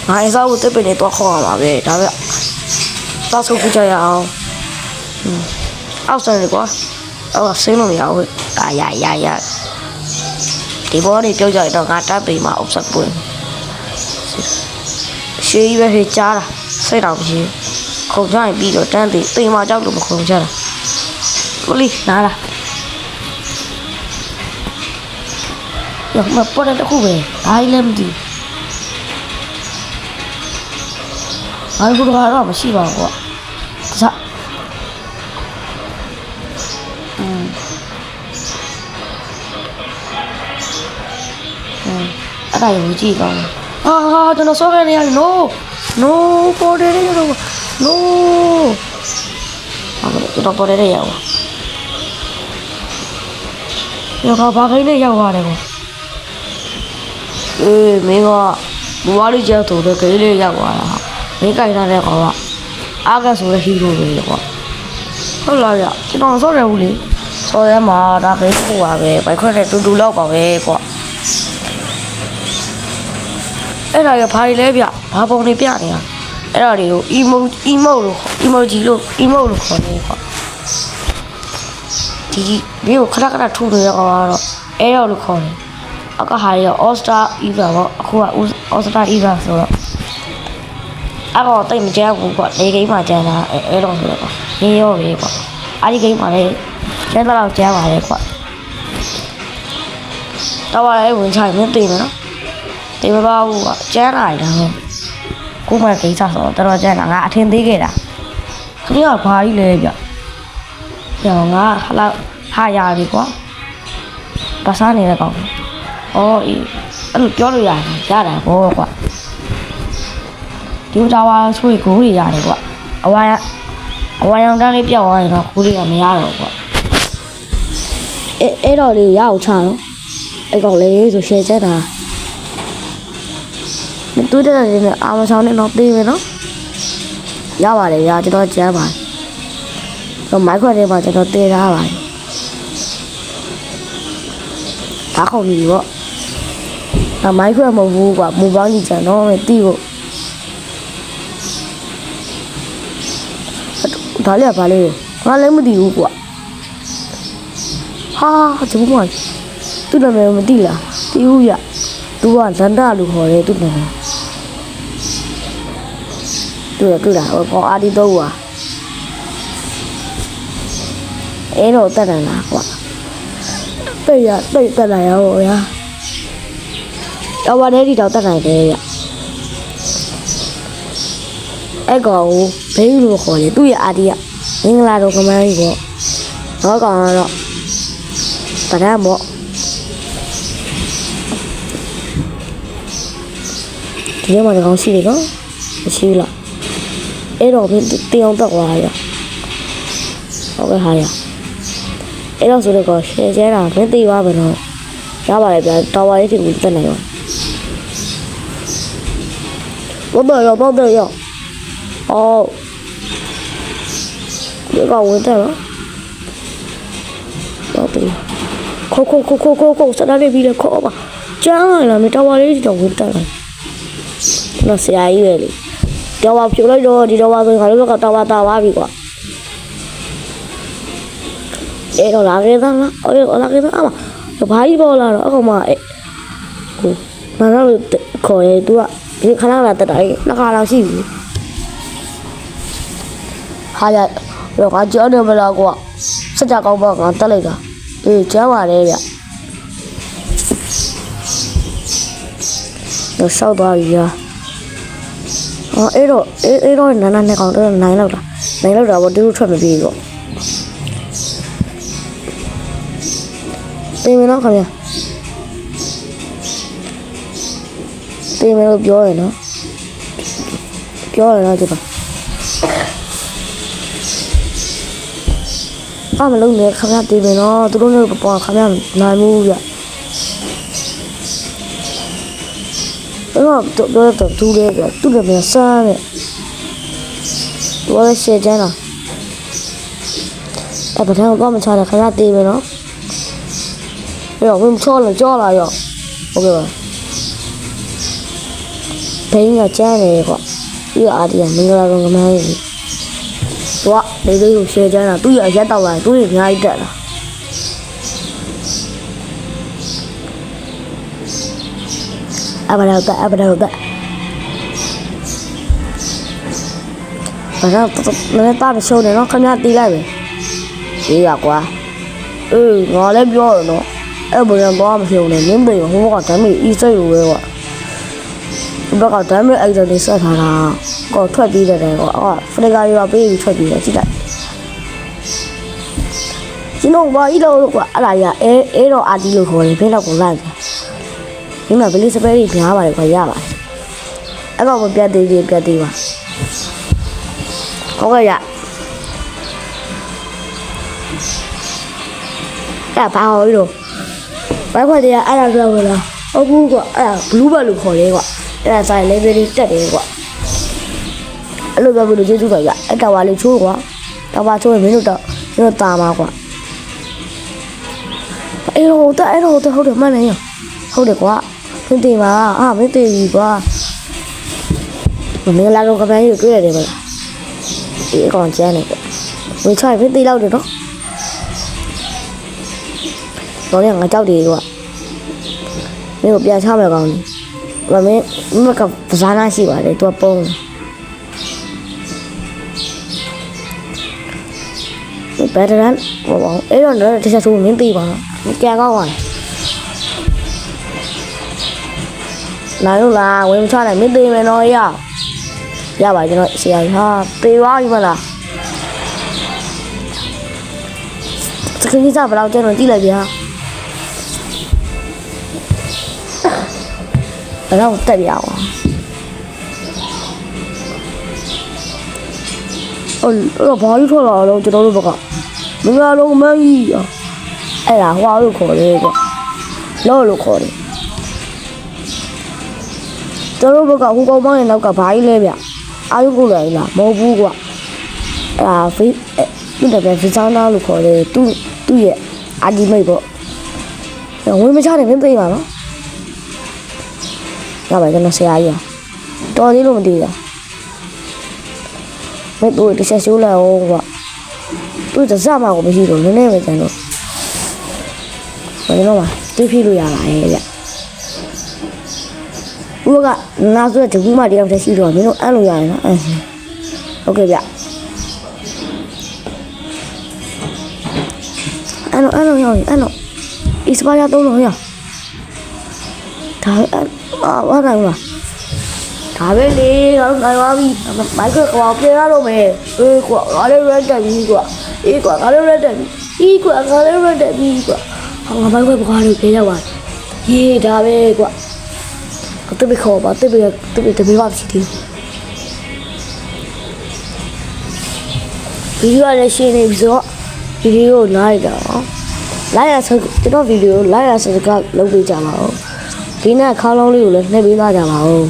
ငါအစားကိုတက်ပင်နေတော့ခေါ်ရမှာပဲဒါပဲတော့ဆုပ်ပြကြရအောင်အောက်ဆိုင်ကွာအော်ဆင်းလို့မရဘူးအာရဒီဘောနေပြုတ်ကြတော့ငါတပ်ပေမှာ offset ပွင့်ရှေးပဲဟေးကြားတာစိတ်တော့မရှိခုံကြရင်ပြီးတော့တန်းသေးတေးမကြောက်လို့မခုံကြတာကိုလီနားလားရောမပေါ်တဲ့တခုပဲဘာလဲမသိဘာလို့ကတော့မရှိပါဘူးကွာစားအဲ့ဒါကိုကြည့်ကောင်းဟာကျွန်တော်စောခဲ့နေရ no ပေါ်တယ်ရတော့ no ကျွန်တော်ပေါ်တယ်ရအောင်ရောဘာခိုင်းနေရောက်သွားတယ်ကွာမင်းကဘူဝါလေးကျတော့တဲ့ကိလေးရောက်သွားတာမင်းကြိုက်တဲ့ကောင်ကအားကဆိုတဲ့ဟီးရိုးပဲကွာဟုတ်လားဗျကျွန်တော်စောတယ်ဘူးလေစောရဲမှာဒါကိကိုပါပဲဘိုက်ခွက်တဲ့တူလောက်ပါပဲကွာအဲ့ဒါရဘာတွေလဲဗျဘာပုံတွေပြနေတာအဲ့ဒါတွေကို emoji လို့ခေါ်နေကွာဒီဘေးကိုခဏထုနေရအောင်တော့အဲ့တော့လို့ခေါ်တယ်အခါဟာရ All Star Eva ပေါ့အခုက All Star Eva ဆိုတော့အဲ့တော့တိတ်မကြဘူးကွာလေဂိမ်းမှာကျန်တာအဲ့တော့ဆိုတော့ရင်းရောပဲကွာအဲ့ဒီဂိမ်းမှာလည်းကျန်တော့ကျန်ပါလေကွာတော့လည်းဝင်ချိုင်မသိမယ်နော်တေမပါဘူးကွာကျန်လာတယ်ဟုတ်ကိုမကိစ္စဆိုတော့တော်ကျန်တာငါအထင်သေးခဲ့တာခင်ဗျာဘာကြီးလဲဗျပြောင်းငါဟာရပြီကွာဘာစားနေတဲ့ကောင်အော်အေးအဲ့လိုပြောလို့ရတယ်ဘောကွာဒီတာဝါဆွေကိုတွေရတယ်ကွာအဝါရောင်တန်းလေးပြောက်သွားရင်တော့ကိုတွေကမရတော့ကွာအဲ့တော့လေးရအောင်ချတော့အဲ့ကောင်လေးဆိုရှယ်ချက်တာတူးတဲ့နေအာမဆောင်နဲ့တော့သေးမယ်နော်ရပါတယ်ရကျွန်တော်ကျမ်းပါတယ်တော့မိုက်ခွက်ထဲမှာကျွန်တော်တည်ထားပါတယ်ဒါခုံကြီးပေါ့ဒါမိုက်ခွက်မဟုတ်ဘူးကွာမူပေါင်းကြီးကျန်တော့မသိဘူးဒါလည်းဘာလဲငါလည်းမသိဘူးကွာဟာကျမကသူ့နာမည်မသိလားသိဘူးရသူကဇန္တာလို့ခေါ်တယ်သူ့နာမည်တွေ့တာဟောအာဒီတော့ကွာအဲ့တော့တက်တယ်လားကွာတိတ်တက်လာရောဗျာတော့ဘာလဲဒီတော့တက်နိုင်တယ်ဗျအဲ့ကောင်ဘေးလို့ခေါ်တယ်သူ့ရဲ့အာဒီကမင်္ဂလာတော်ကမန်းကြီးပေါ့တော့ကောင်တော့ဗဒံပေါ့ဒီမှာကောင်ရှိတယ်နော်မရှိဘူးလားအဲ့တော့တင်အောင်တက်သွားရဟုတ်ကဲ့ဟာရအဲ့တော့ဆိုတော့ရှယ်ကျဲတာမသိပါဘူးတော့ရပါတယ်ဗျာတာဝါလေးတွေကိုတက်နေရောတော့ရောအော်ဒီကောင်ဝင်တယ်နော်တော့ပြီခိုးစတာလေးပြီးတော့ခေါ်ပါကျန်းလာမယ်တာဝါလေးတွေတော့ဝင်တက်လာနော်ဆရာကြီးပဲလေတော့ဘာဖြိုလိုက်တော့ဒီတော့ဘာဆိုခါလို့ကတော့တာဝါပြီကွာအဲ့တော့လာခဲ့သားလားအော်လာခဲ့သားအမဘာကြီးပေါ်လာတော့အခုမှအဲ့ဟိုမနာလို့ခေါ်ရဲ तू ကဒီခဏလာတက်တာနှစ်ခါလောက်ရှိပြီဟာရတော့ကကြောနေမလားကွာစကြကောင်းပါကတက်လိုက်တာအေးကြားပါတယ်ဗျတော့ဆောက်သွားပြီဟာအဲ့တော့နာနဲ့ကောင်တော့နိုင်လောက်တာပေါ့တူထွက်မပြေတော့တေးမနော်ခင်ဗျာတေးမလို့ပြောရနော်ကျတော့မလုံးနဲ့ခင်ဗျာတေးမနော်သူတို့လည်းပေါ်ခင်ဗျာနိုင်မှုဗျတော့တူလေကတူတယ်မစားနဲ့တော့ရှယ်ကျန်းလားအဲ့ဘာတော့မချတယ်ခင်ဗျာတေးမနော်ရောဝင်ချောလာရောဟုတ်ကဲ့ပါ ဘိန်းကကျန်းနေကွာပြီးတော့အာဒီကမင်္ဂလာကောင်ကမန်းကြီးတော့လေးလေးကိုရှယ်ကျန်းတာသူ့ရရက်တော့လာသူ့ရအများကြီးတက်လာအဘရောက်တက်ဘာလို့လည်းတားမရှုံးနေနော်ခင်ဗျာတီးလိုက်ပဲရေးရကွာငါလည်းပြောရနော်အဲ့ဘယ်တော့မှမရှုံးနဲ့မင်းမေဟိုဘကဓာတ်မိအီးစိတ်လိုပဲကွာဘက်ကဓာတ်မိအဲ့ဒါလေးဆက်ထားတာကောထွက်ပြီးတယ်ကွာဖလီကာရောပေးပြီးထွက်ပြီးတယ်ကြည့်လိုက်ကျွန်တော်ဘာကြီးလို့ကွာအဲ့ဒါကြီးအဲတော့အာတီလို့ခေါ်တယ်ဘယ်တော့ကိုလိုက်ဒီမှာဗလီစပယ်ကြီးများပါတယ်ကွာရပါတယ်အဲ့ကောင်ပြတ်သေးပါဟုတ်ကဲ့ရအဲ့ဘာဟောလို့ဘိုက်ခွက်တည်းအဲ့ဒါပြောလို့လားဟုတ်ဘူးကွာအဲ့ဒါဘလူးဘတ်လို့ခေါ်တယ်ကွာအဲ့ဒါဆိုင် level လေးတက်တယ်ကွာအဲ့လိုပြောလို့ကျေးဇူးတော်ရအဲ့တာဝါလေးချိုးကွာတာဝါချိုးရင်မင်းတို့တာမှာကွာအဲ့တော့ဟုတ်တယ်မှန်နေရဟုတ်တယ်ကွာမင်းတင်ပါမင်းတင်ပြီကွာမင်းလာတော့ကပန်းကြီးတွေ့ရတယ်ဗျအေးကောင်ကျန်းနေကွာဝေချွိုင်မင်းသိလောက်တယ်နော်တော့လည်းငါကြောက်တယ်ကွာမင်းကိုပြန်ချမယ်ကောင်းတယ်မင်းကပဇာနာရှိပါတယ်သူကပုံးဘယ်တရန်ဘောအဲ့တော့တခြားသူမင်းသိပါကြာကောင်းပါလာလို့လားဝင်ချလိုက်မင်းသိမယ်နော်ရပါကျွန်တော်ဆရာကြီးဟာသေသွားပြီမလားစကင်းကြီးစားဘယ်လောက်ကျတော့ကြည့်လိုက်ဗျာဘယ်တော့တက်ပြအောင်အဲ့ဘာလို့ထွက်လာတော့ကျွန်တော်တို့ဘက်ကမင်္ဂလာလုံးမန်းကြီးအဲ့ဒါဟွာလို့ခေါ်တယ်ကွလော့လို့ခေါ်တယ်ကျွန်တော်တို့ဘက်ကဟိုကောင်မောင်းရဲ့နောက်ကဘာကြီးလဲဗျအာရုံကိုလည်းလားမဟုတ်ဘူးကွအဲ့ဒါသူ့တဲ့ဗီဇာနာလို့ခေါ်တယ်သူ့ရဲ့အာဒီမိတ်ပေါ့ဝင်မချတယ်မင်းသိပါနော်ရပါကျွန်တော်ဆရာကြီးတော်သေးလို့မသိဘူးမင်းတို့တစ်ချက်ရှိုးလိုက်အောင်ကွသူ့တစမှာကိုမရှိတော့နည်းနည်းပဲကျန်တော့ဘယ်လိုမှသိဖြစ်လို့ရလာရဲ့ဗျဦးကငါဆိုတဲ့ဒီမှတယောက်တည်းရှိတော့မင်းတို့အဲ့လိုရရင်နော်โอเคဗျအဲ့လိုရောက်ရင်အဲ့လိုအစ်စပါရတော့လို့ရဒါဘာနိုင်လားဒါပဲလေတော့နိုင်ပါပြီမိုက်ကကွာပြေရတော့မယ်ကွာငါလည်းရက်တက်ပြီကွာကွာငါလည်းရက်တက်ပြီကွာငါလည်းရက်တက်ပြီကွာငါမိုက်ကကွာလို့ပြေရပါရေးဒါပဲကွာတပည့်ခေါ်ပါတပည့်ပါစီတီဗီဒီယိုလည်းရှင်းနေပြီဆိုတော့ဗီဒီယိုလိုက်တာလိုက်ရဆိုကျွန်တော်ဗီဒီယိုလိုက်ရဆိုကလုပ်ပေးကြပါဦးဒီနေ့ခေါင်းလုံးလေးကိုလည်းနှိပ်ပေးသွားကြပါဦး